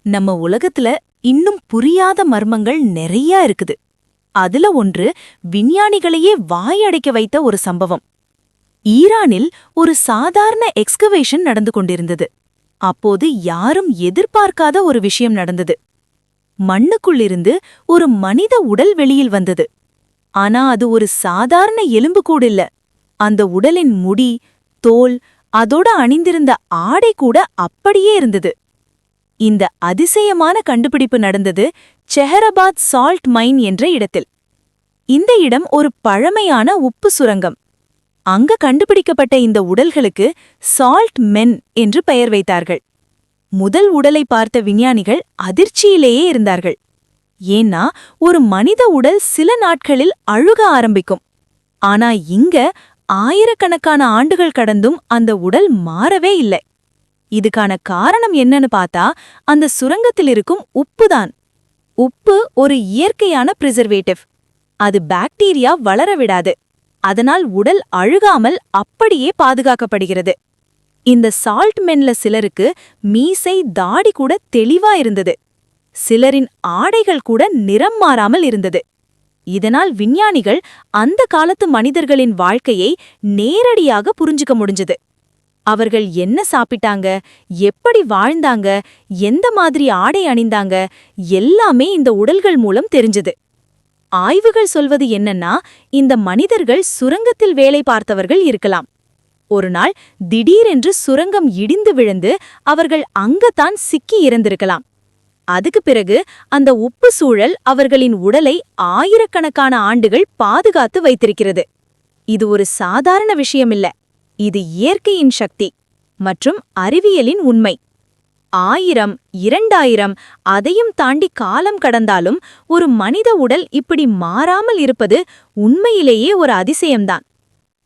நம்ம உலகத்துல இன்னும் புரியாத மர்மங்கள் நிறைய இருக்குது. அதுல ஒன்று விஞ்ஞானிகளையே வாயடைக்க வைத்த ஒரு சம்பவம். ஈரானில் ஒரு சாதாரண எக்ஸ்கவேஷன் நடந்து கொண்டிருந்தது. அப்போது யாரும் எதிர்பார்க்காத ஒரு விஷயம் நடந்தது. மண்ணுக்குள்ளிருந்து ஒரு மனித உடல் வெளியில் வந்தது. ஆனா அது ஒரு சாதாரண எலும்புக்கூடு இல்ல. அந்த உடலின் முடி, தோல், அதோட அணிந்திருந்த ஆடை கூட அப்படியே இருந்தது. இந்த அதிசயமான கண்டுபிடிப்பு நடந்தது செஹரபாத் சால்ட் மைன் என்ற இடத்தில். இந்த இடம் ஒரு பழமையான உப்பு சுரங்கம். அங்க கண்டுபிடிக்கப்பட்ட இந்த உடல்களுக்கு சால்ட் மென் என்று பெயர் வைத்தார்கள். முதல் உடலை பார்த்த விஞ்ஞானிகள் அதிர்ச்சியிலேயே இருந்தார்கள். ஏன்னா ஒரு மனித உடல் சில நாட்களில் அழுக ஆரம்பிக்கும். ஆனா இங்க ஆயிரக்கணக்கான ஆண்டுகள் கடந்தும் அந்த உடல் மாறவே இல்லை. இதுக்கான காரணம் என்னன்னு பார்த்தா அந்த சுரங்கத்தில் இருக்கும் உப்புதான். உப்பு ஒரு இயற்கையான பிரிசர்வேட்டிவ். அது பாக்டீரியா வளர விடாது. அதனால் உடல் அழுகாமல் அப்படியே பாதுகாக்கப்படுகிறது. இந்த சால்ட் மென்ல சிலருக்கு மீசை, தாடி கூட தெளிவா இருந்தது. சிலரின் ஆடைகள் கூட நிறம் மாறாமல் இருந்தது. இதனால் விஞ்ஞானிகள் அந்த காலத்து மனிதர்களின் வாழ்க்கையை நேரடியாக புரிஞ்சுக்க முடிஞ்சது. அவர்கள் என்ன சாப்பிட்டாங்க, எப்படி வாழ்ந்தாங்க, எந்த மாதிரி ஆடை அணிந்தாங்க, எல்லாமே இந்த உடல்கள் மூலம் தெரிஞ்சது. ஆய்வுகள் சொல்வது என்னன்னா, இந்த மனிதர்கள் சுரங்கத்தில் வேலை பார்த்தவர்கள் இருக்கலாம். ஒரு நாள் திடீரென்று சுரங்கம் இடிந்து விழுந்து அவர்கள் அங்கத்தான் சிக்கி இறந்திருக்கலாம். அதுக்கு பிறகு அந்த உப்பு சூழல் அவர்களின் உடலை ஆயிரக்கணக்கான ஆண்டுகள் பாதுகாத்து வைத்திருக்கிறது. இது ஒரு சாதாரண விஷயமில்ல. இது இயற்கையின் சக்தி மற்றும் அறிவியலின் உண்மை. 1000, 2000 அதையும் தாண்டி காலம் கடந்தாலும் ஒரு மனித உடல் இப்படி மாறாமல் இருப்பது உண்மையிலேயே ஒரு அதிசயம்தான்.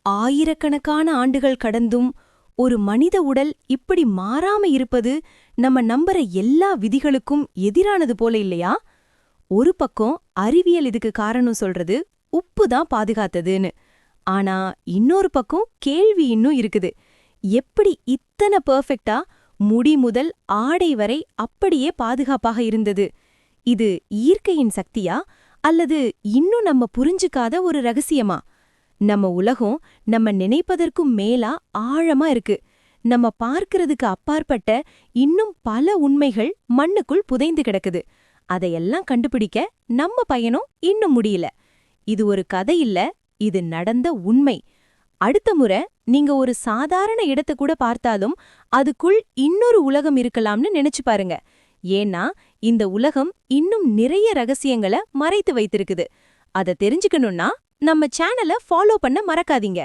ஆயிரக்கணக்கான ஆண்டுகள் கடந்தும் ஒரு மனித உடல் இப்படி மாறாம இருப்பது நம்ம நம்புற எல்லா விதிகளுக்கும் எதிரானது போல இல்லையா? ஒரு பக்கம் அறிவியல் இதுக்கு காரணம் சொல்றது உப்பு தான் பாதுகாத்ததுன்னு. ஆனா இன்னொரு பக்கம் கேள்வி இன்னும் இருக்குது. எப்படி இத்தனை பெர்ஃபெக்ட்டா முடி முதல் ஆடை வரை அப்படியே பாதுகாப்பாக இருந்தது? இது இயற்கையின் சக்தியா அல்லது இன்னும் நம்ம புரிஞ்சுக்காத ஒரு ரகசியமா? நம்ம உலகம் நம்ம நினைப்பதற்கும் மேலா ஆழமா இருக்கு. நம்ம பார்க்கிறதுக்கு அப்பாற்பட்ட இன்னும் பல உண்மைகள் மண்ணுக்குள் புதைந்து கிடக்குது. அதையெல்லாம் கண்டுபிடிக்க நம்ம பயணம் இன்னும் முடியல. இது ஒரு கதை இல்ல, இது நடந்த உண்மை. அடுத்த முறை நீங்க ஒரு சாதாரண இடத்தை கூட பார்த்தாலும் அதுக்குள் இன்னொரு உலகம் இருக்கலாம்னு நினைச்சு பாருங்க. ஏன்னா இந்த உலகம் இன்னும் நிறைய ரகசியங்களை மறைத்து வைத்திருக்குது. அதை தெரிஞ்சுக்கணும்னா நம்ம சேனலை ஃபாலோ பண்ண மறக்காதீங்க.